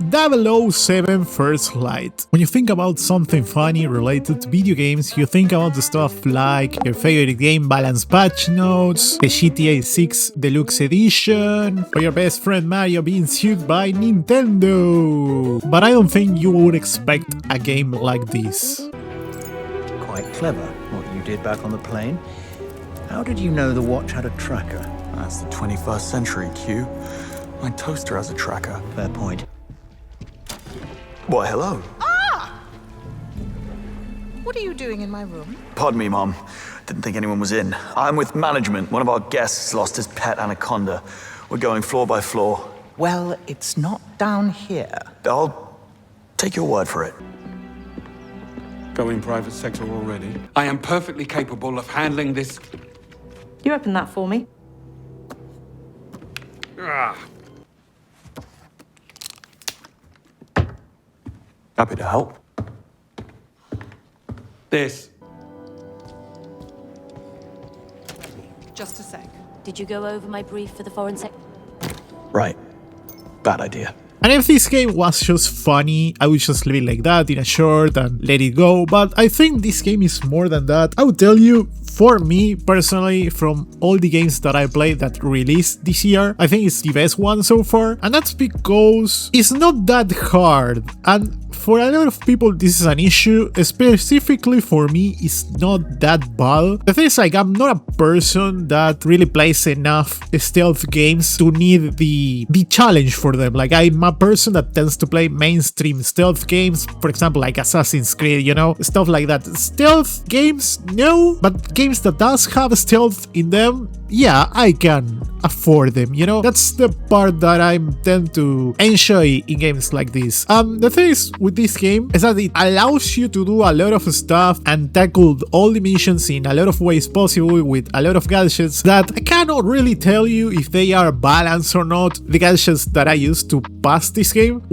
007 First Light. When you think about something funny related to video games, you think about the stuff like your favorite game balance patch notes, the GTA 6 Deluxe Edition, or your best friend Mario being sued by Nintendo. But I don't think you would expect a game like this. Quite clever, what you did back on the plane. How did you know the watch had a tracker? That's the 21st century, Q. My toaster has a tracker. Fair point. Why, hello. Ah! What are you doing in my room? Pardon me, Mom. Didn't think anyone was in. I'm with management. One of our guests lost his pet anaconda. We're going floor by floor. Well, it's not down here. I'll take your word for it. Going private sector already? I am perfectly capable of handling this. You open that for me. Happy to help. This. Just a sec. Did you go over my brief for the foreign sector? Right. Bad idea. And if this game was just funny, I would just leave it like that in a short and let it go, but I think this game is more than that. I would tell you, for me personally, from all the games that I played that released this year, I think it's the best one so far, and that's because it's not that hard, and for a lot of people this is an issue. Specifically for me, it's not that bad. The thing is, like, I'm not a person that really plays enough stealth games to need the challenge for them. Like, I'm a person that tends to play mainstream stealth games, for example like Assassin's Creed, you know, stuff like that. Stealth games, no, but games that does have stealth in them, yeah, I can afford them, you know. That's the part that I tend to enjoy in games like this. The thing is with this game is that it allows you to do a lot of stuff and tackle all the missions in a lot of ways possible with a lot of gadgets that I cannot really tell you if they are balanced or not. The gadgets that I used to pass this game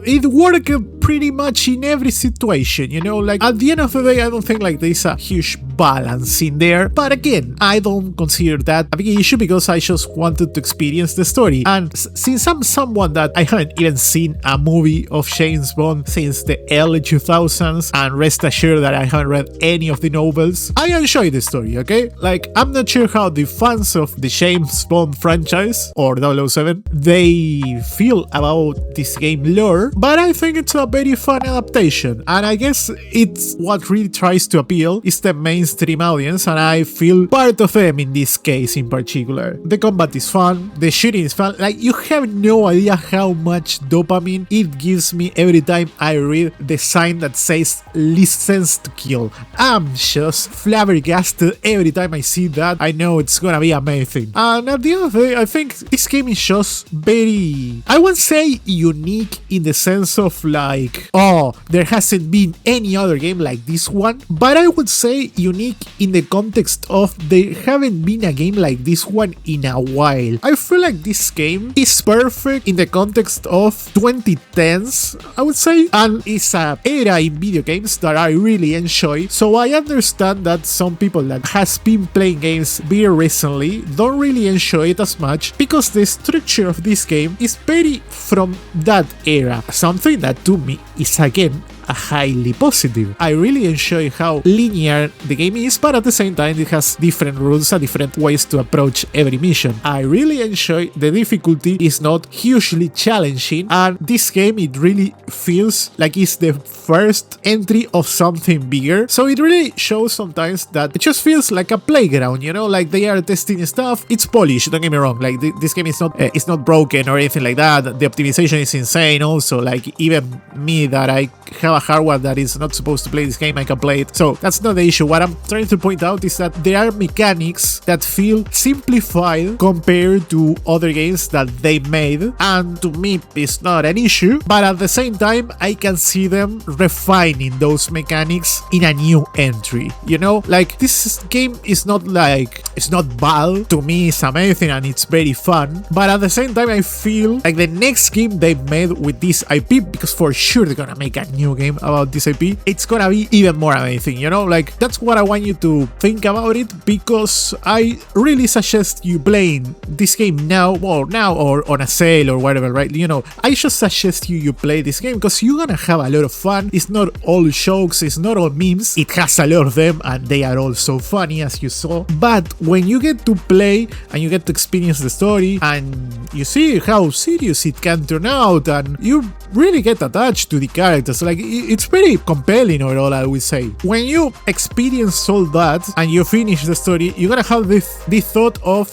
it worked pretty much in every situation, you know. Like, at the end of the day, I don't think like there's a huge balance in there, but again, I don't consider that a big issue because I just wanted to experience the story. And since I'm someone that I haven't even seen a movie of James Bond since the early 2000s, and rest assured that I haven't read any of the novels, I enjoy the story, okay? Like, I'm not sure how the fans of the James Bond franchise or 007 they feel about this game lore, but I think it's a very fun adaptation, and I guess it's what really tries to appeal is the mainstream audience, and I feel part of them in this case in particular. The combat is fun, the shooting is fun, like, you have no idea how much dopamine it gives me every time I read the sign that says "License to Kill." I'm just flabbergasted every time I see that. I know it's gonna be amazing. And at the end of the day, I think this game is just very, I won't say unique in the sense of like, oh, there hasn't been any other game like this one, but I would say unique in the context of there haven't been a game like this one in a while. I feel like this game is perfect in the context of 2010s, I would say, and it's an era in video games that I really enjoy. So I understand that some people that has been playing games very recently don't really enjoy it as much because the structure of this game is very from that era, something that to me is again highly positive. I really enjoy how linear the game is, but at the same time it has different rules and different ways to approach every mission. I really enjoy the difficulty is not hugely challenging, and this game it really feels like it's the first entry of something bigger, so it really shows sometimes that it just feels like a playground, you know, like they are testing stuff. It's polished, don't get me wrong, like this game is not it's not broken or anything like that. The optimization is insane also, like even me that I have a hardware that is not supposed to play this game, I can play it. So that's not the issue. What I'm trying to point out is that there are mechanics that feel simplified compared to other games that they made, and to me it's not an issue, but at the same time I can see them refining those mechanics in a new entry, you know. Like, this game is not like, it's not bad, to me it's amazing and it's very fun, but at the same time I feel like the next game they made with this IP, because for sure they're gonna make a new game game about this IP, it's gonna be even more amazing, you know? Like, that's what I want you to think about it, because I really suggest you playing this game now or on a sale or whatever, right? You know, I just suggest you play this game because you're gonna have a lot of fun. It's not all jokes, it's not all memes. It has a lot of them and they are all so funny, as you saw. But when you get to play and you get to experience the story and you see how serious it can turn out and you really get attached to the characters, like, it's pretty compelling overall, I would say. When you experience all that and you finish the story, you're gonna have this thought of,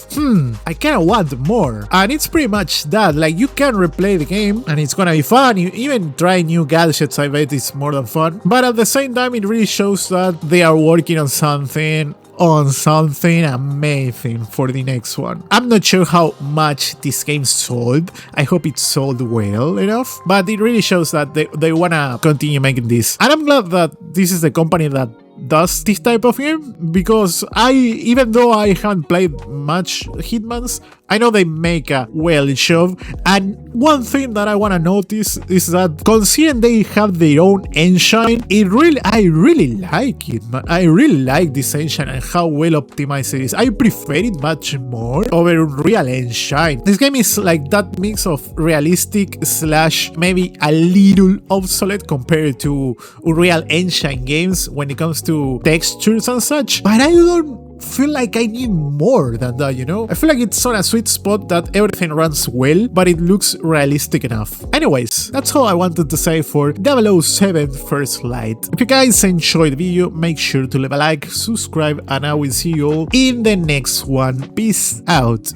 I kinda want more. And it's pretty much that. Like, you can replay the game and it's gonna be fun. You even try new gadgets, I bet it's more than fun. But at the same time, it really shows that they are working on something amazing for the next one. I'm not sure how much this game sold. I hope it sold well enough, but it really shows that they wanna continue making this. And I'm glad that this is the company that does this type of game, because even though I haven't played much Hitmans, I know they make a well job. And one thing that I want to notice is that considering they have their own engine, I really like it, man. I really like this engine and how well optimized it is. I prefer it much more over Unreal Engine. This game is like that mix of realistic / maybe a little obsolete compared to Unreal Engine games when it comes to textures and such, but I don't feel like I need more than that, you know? I feel like it's on a sweet spot that everything runs well, but it looks realistic enough. Anyways, that's all I wanted to say for 007 First Light. If you guys enjoyed the video, make sure to leave a like, subscribe, and I will see you all in the next one. Peace out.